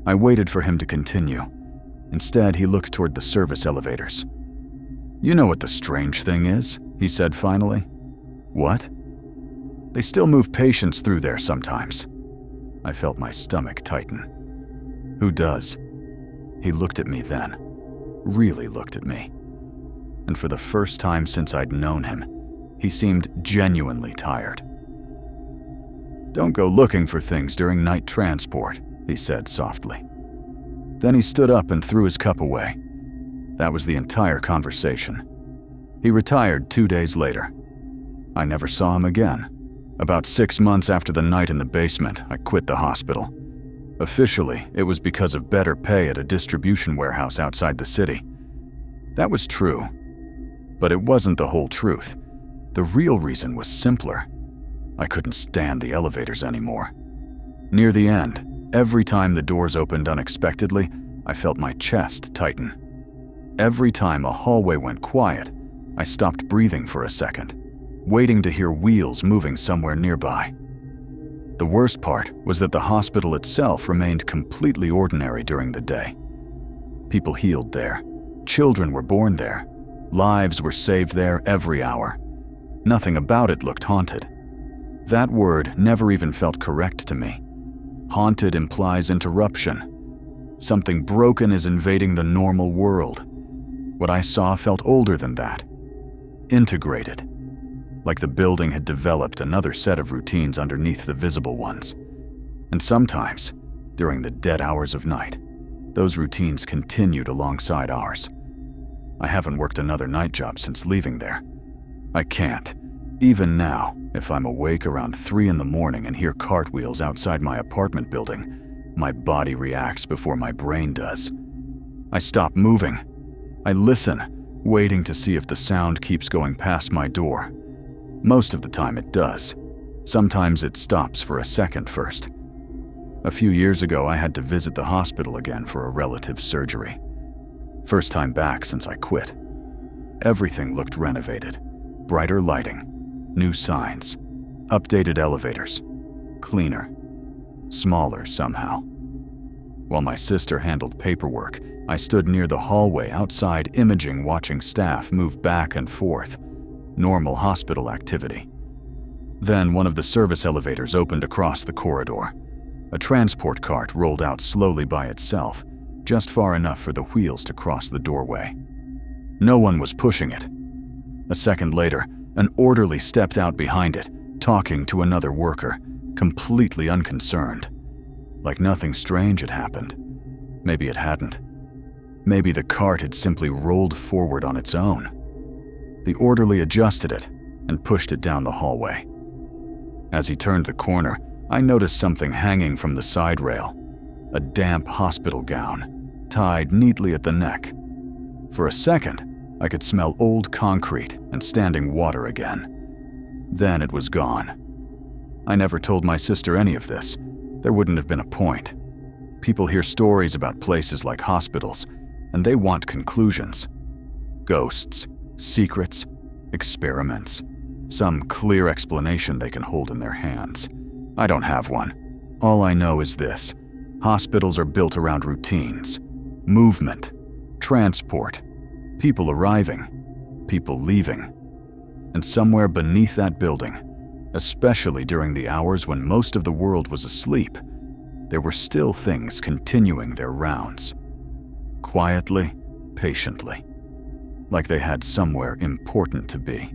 I waited for him to continue. Instead, he looked toward the service elevators. "You know what the strange thing is?" he said finally. "What?" "They still move patients through there sometimes." I felt my stomach tighten. "Who does?" He looked at me then, really looked at me. And for the first time since I'd known him, he seemed genuinely tired. "Don't go looking for things during night transport," he said softly. Then he stood up and threw his cup away. That was the entire conversation. He retired 2 days later. I never saw him again. About 6 months after the night in the basement, I quit the hospital. Officially, it was because of better pay at a distribution warehouse outside the city. That was true. But it wasn't the whole truth. The real reason was simpler. I couldn't stand the elevators anymore. Near the end, every time the doors opened unexpectedly, I felt my chest tighten. Every time a hallway went quiet, I stopped breathing for a second, waiting to hear wheels moving somewhere nearby. The worst part was that the hospital itself remained completely ordinary during the day. People healed there. Children were born there. Lives were saved there every hour. Nothing about it looked haunted. That word never even felt correct to me. Haunted implies interruption. Something broken is invading the normal world. What I saw felt older than that. Integrated. Like the building had developed another set of routines underneath the visible ones. And sometimes, during the dead hours of night, those routines continued alongside ours. I haven't worked another night job since leaving there. I can't. Even now, if I'm awake around 3 in the morning and hear cartwheels outside my apartment building, my body reacts before my brain does. I stop moving. I listen, waiting to see if the sound keeps going past my door. Most of the time it does. Sometimes it stops for a second first. A few years ago, I had to visit the hospital again for a relative's surgery. First time back since I quit. Everything looked renovated. Brighter lighting, new signs, updated elevators, cleaner, smaller somehow. While my sister handled paperwork, I stood near the hallway outside imaging, watching staff move back and forth. Normal hospital activity. Then one of the service elevators opened across the corridor. A transport cart rolled out slowly by itself, just far enough for the wheels to cross the doorway. No one was pushing it. A second later, an orderly stepped out behind it, talking to another worker, completely unconcerned. Like nothing strange had happened. Maybe it hadn't. Maybe the cart had simply rolled forward on its own. The orderly adjusted it and pushed it down the hallway. As he turned the corner, I noticed something hanging from the side rail. A damp hospital gown, tied neatly at the neck. For a second, I could smell old concrete and standing water again. Then it was gone. I never told my sister any of this. There wouldn't have been a point. People hear stories about places like hospitals, and they want conclusions. Ghosts, secrets, experiments, some clear explanation they can hold in their hands. I don't have one. All I know is this: hospitals are built around routines, movement, transport, people arriving, people leaving. And somewhere beneath that building, especially during the hours when most of the world was asleep, there were still things continuing their rounds. Quietly, patiently. like they had somewhere important to be.